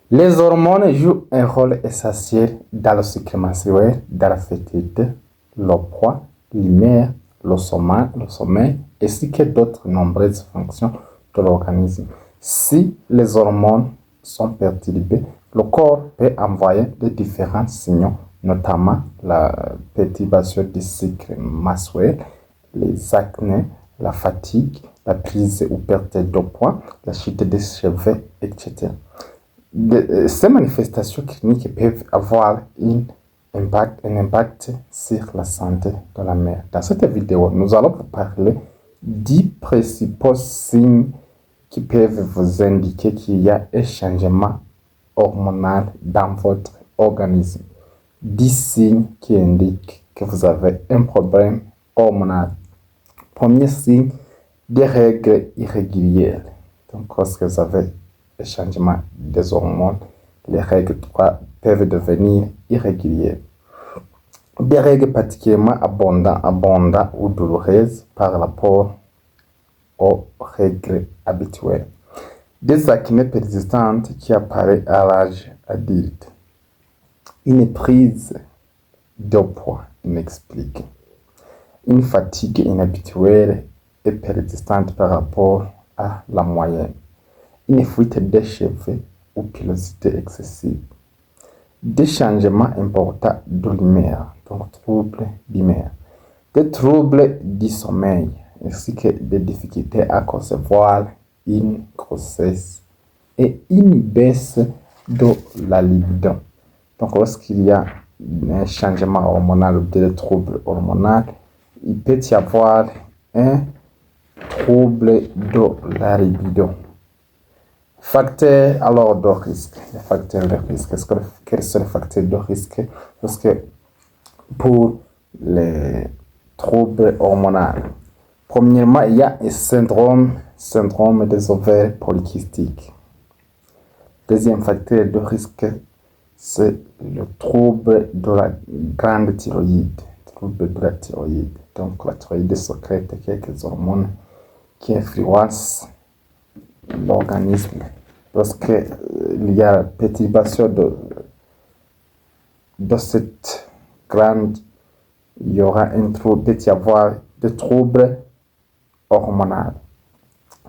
Les hormones jouent un rôle essentiel dans le cycle menstruel, dans la fertilité, le poids, l'humeur, le sommeil, ainsi que d'autres nombreuses fonctions de l'organisme. Si les hormones sont perturbées, le corps peut envoyer de différents signaux, notamment la perturbation du cycle menstruel, les acnés, la fatigue, la prise ou perte de poids, la chute des cheveux, etc. Ces manifestations cliniques peuvent avoir un impact sur la santé de la mère. Dans cette vidéo, nous allons vous parler 10 principaux signes qui peuvent vous indiquer qu'il y a un changement hormonal dans votre organisme. 10 signes qui indiquent que vous avez un problème hormonal. Premier signe, des règles irrégulières. Donc, lorsque vous avez un changement des hormones, les règles peuvent devenir irrégulières. Des règles particulièrement abondantes ou douloureuses par rapport aux règles habituelles. Des acnés persistantes qui apparaissent à l'âge adulte. Une prise de poids inexpliquée. Une fatigue inhabituelle et persistante par rapport à la moyenne. Une fuite des cheveux ou pilosité excessive. Des changements importants de l'humeur, donc troubles d'humeur. Des troubles du sommeil, ainsi que des difficultés à concevoir une grossesse et une baisse de la libido. Donc lorsqu'il y a un changement hormonal ou des troubles hormonaux, il peut y avoir un trouble de la libido. Facteurs alors de risque. Les facteurs de risque. Quels sont les facteurs de risque? Parce que pour les troubles hormonaux, premièrement, il y a un syndrome des ovaires polykystiques. Deuxième facteur de risque, c'est le trouble de la glande thyroïde. Trouble de la thyroïde. Donc la thyroïde sécrète quelques hormones qui influencent l'organisme. Lorsqu'il y a perturbation de cette glande, il y aura peut y avoir des troubles hormonaux.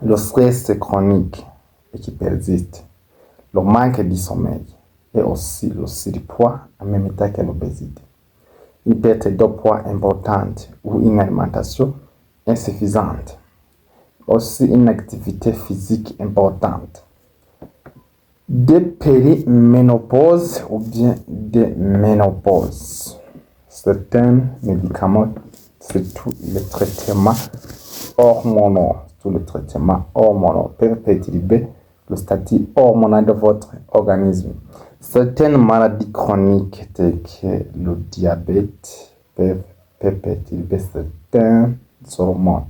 Le stress chronique et qui persiste, le manque de sommeil et aussi le surpoids en même temps que l'obésité. Une perte de poids importante ou une alimentation insuffisante. Aussi une activité physique importante. Des périménopauses ou bien des ménopauses. Certains médicaments, c'est tous les traitements hormonaux. Tous les traitements hormonaux peuvent perturber le statut hormonal de votre organisme. Certaines maladies chroniques telles que le diabète peuvent perturber certaines hormones.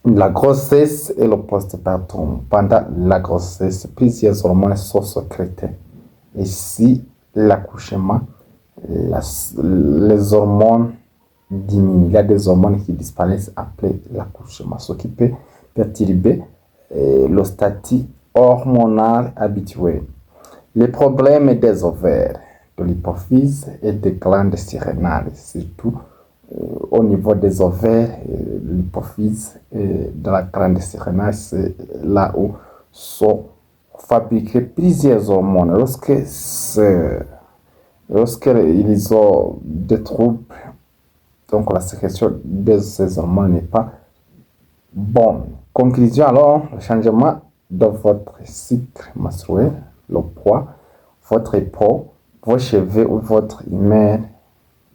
La grossesse et le postpartum. Pendant la grossesse, plusieurs hormones sont sécrétées. Et si l'accouchement, les hormones diminuent. Il y a des hormones qui disparaissent après l'accouchement, ce qui peut perturber le statut hormonal habituel. Les problèmes des ovaires, de l'hypophyse et des glandes surrénales, surtout au niveau des ovaires, l'hypophyse et de la glande surrénale, c'est là où sont fabriquées plusieurs hormones. Lorsqu'ils ont des troubles, donc la sécrétion de ces hormones n'est pas bonne. Conclusion alors, le changement de votre cycle menstruel, le poids, votre peau, vos cheveux ou votre humeur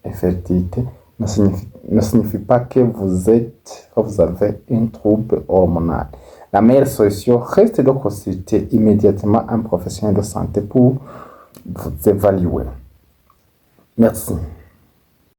et fertilité ne signifie pas que vous avez un trouble hormonal. La meilleure solution reste de consulter immédiatement un professionnel de santé pour vous évaluer. Merci.